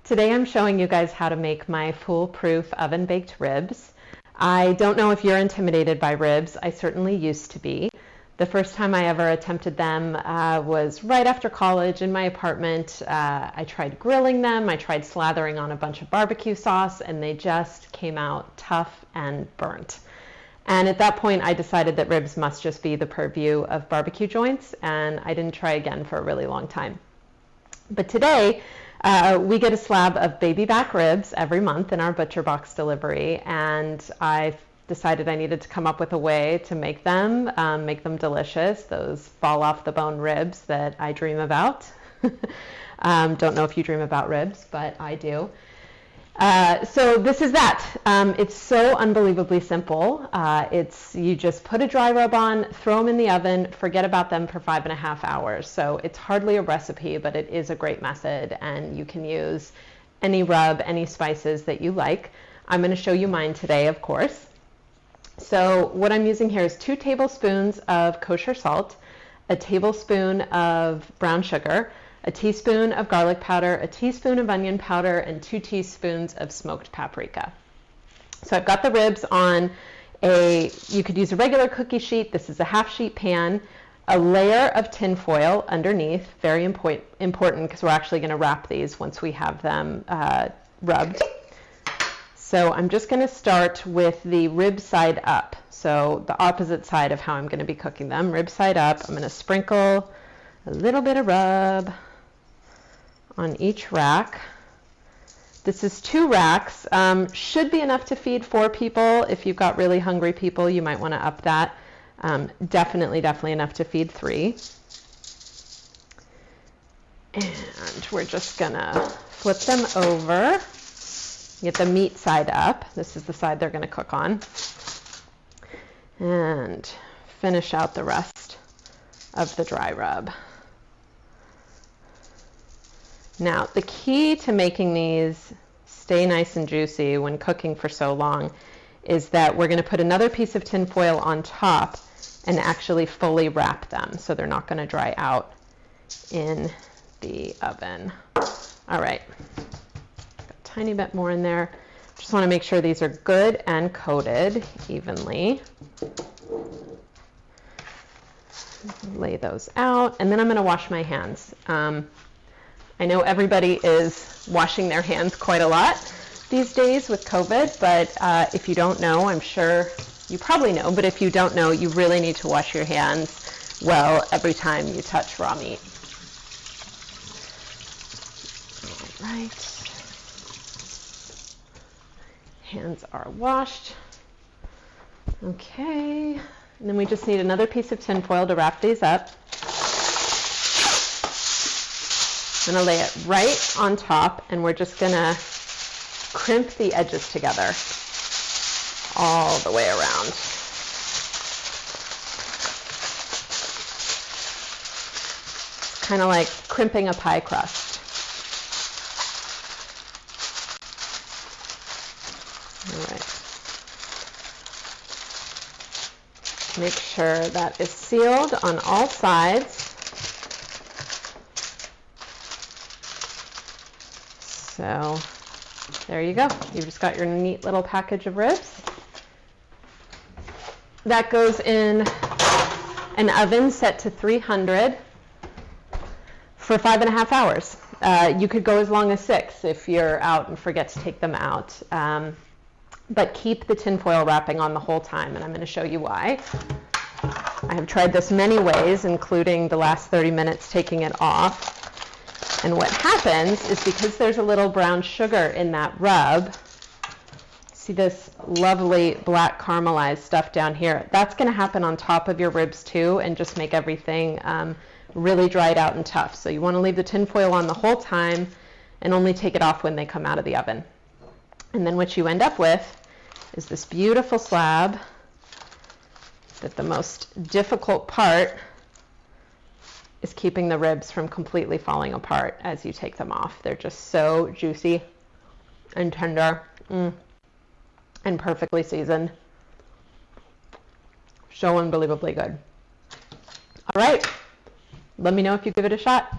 Today I'm showing you guys how to make my foolproof oven-baked ribs. I don't know if you're intimidated by ribs. I certainly used to be. The first time I ever attempted them was right after college in my apartment. I tried grilling them, I tried slathering on a bunch of barbecue sauce, and they just came out tough and burnt. And at that point I decided that ribs must just be the purview of barbecue joints, and I didn't try again for a really long time. But today, we get a slab of baby back ribs every month in our butcher box delivery, and I decided I needed to come up with a way to make them delicious, those fall off the bone ribs that I dream about. Don't know if you dream about ribs, but I do. So this is that. It's so unbelievably simple. You just put a dry rub on, throw them in the oven, forget about them for 5.5 hours. So it's hardly a recipe, but it is a great method, and you can use any rub, any spices that you like. I'm going to show you mine today, of course. So what I'm using here is 2 tablespoons of kosher salt, a tablespoon of brown sugar, a teaspoon of garlic powder, a teaspoon of onion powder, and 2 teaspoons of smoked paprika. So I've got the ribs on you could use a regular cookie sheet. This is a half sheet pan, a layer of tin foil underneath, very important because we're actually going to wrap these once we have them rubbed. So I'm just going to start with the rib side up, so the opposite side of how I'm going to be cooking them. Rib side up, I'm going to sprinkle a little bit of rub on each rack. This is 2 racks, should be enough to feed 4 people. If you've got really hungry people, you might want to up that. Definitely enough to feed 3. And we're just gonna flip them over, get the meat side up. This is the side they're gonna cook on. And finish out the rest of the dry rub. Now, the key to making these stay nice and juicy when cooking for so long is that we're going to put another piece of tin foil on top and actually fully wrap them so they're not going to dry out in the oven. All right, got a tiny bit more in there. Just want to make sure these are good and coated evenly. Lay those out, and then I'm going to wash my hands. I know everybody is washing their hands quite a lot these days with COVID, but if you don't know, I'm sure you probably know, but if you don't know, you really need to wash your hands well every time you touch raw meat. All right. Hands are washed. Okay. And then we just need another piece of tin foil to wrap these up. I'm going to lay it right on top, and we're just going to crimp the edges together all the way around. Kind of like crimping a pie crust. All right. Make sure that is sealed on all sides. So there you go. You've just got your neat little package of ribs. That goes in an oven set to 300 for 5.5 hours. You could go as long as 6 if you're out and forget to take them out. But keep the tinfoil wrapping on the whole time, and I'm going to show you why. I have tried this many ways, including the last 30 minutes taking it off. And what happens is, because there's a little brown sugar in that rub, see this lovely black caramelized stuff down here, that's going to happen on top of your ribs too, and just make everything really dried out and tough. So you want to leave the tin foil on the whole time and only take it off when they come out of the oven. And then what you end up with is this beautiful slab that the most difficult part is keeping the ribs from completely falling apart as you take them off. They're just so juicy and tender and perfectly seasoned. So unbelievably good. All right, let me know if you give it a shot.